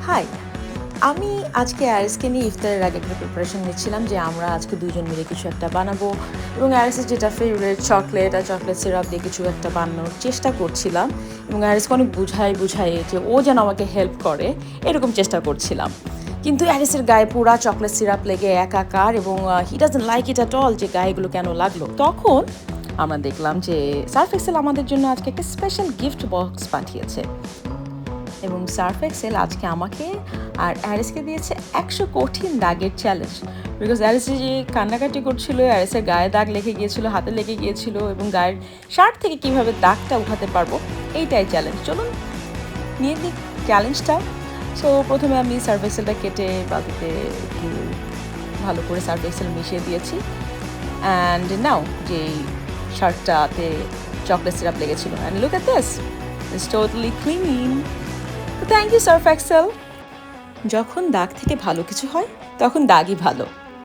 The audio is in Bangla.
হাই, আমি আজকে অ্যারিসকে নিয়ে ইফতারের আগে একটা প্রিপারেশন নিচ্ছিলাম যে আমরা আজকে দুজন মিলে কিছু একটা বানাবো এবং অ্যারিসের যেটা ফেভারিট চকলেট আর চকলেট সিরাপ দিয়ে কিছু একটা বানানোর চেষ্টা করছিলাম এবং অ্যারিসকে অনেক বুঝাই যে ও যেন আমাকে হেল্প করে এরকম চেষ্টা করছিলাম। কিন্তু অ্যারিসের গায়ে পুরা চকলেট সিরাপ লেগে একাকার এবং he doesn't like it at all যে গায়েগুলো কেন লাগলো। তখন আমরা দেখলাম যে সার্ফ এক্সেল আমাদের জন্য আজকে একটা স্পেশাল গিফট বক্স পাঠিয়েছে এবং সার্ফ এক্সেল আজকে আমাকে আর অ্যারিসকে দিয়েছে 100 কঠিন দাগের চ্যালেঞ্জ। বিকজ অ্যারিস যে কান্নাকাটি করছিল, অ্যারিসের গায়ে দাগ লেগে গিয়েছিল, হাতে লেগে গিয়েছিল এবং গায়ের শার্ট থেকে কীভাবে দাগটা উঠাতে পারবো এইটাই চ্যালেঞ্জ। চলুন নিয়ে দিই চ্যালেঞ্জটা। সো প্রথমে আমি সার্ফ এক্সেলটা কেটে বালতিতে একটু ভালো করে সার্ফ এক্সেল মিশিয়ে দিয়েছি অ্যান্ড নাও যে শার্টটাতে চকলেট সিরাপ লেগেছিল and look at this, it's totally clean. Thank you Surf Excel. যখন দাগ থেকে ভালো কিছু হয় তখন দাগই ভালো।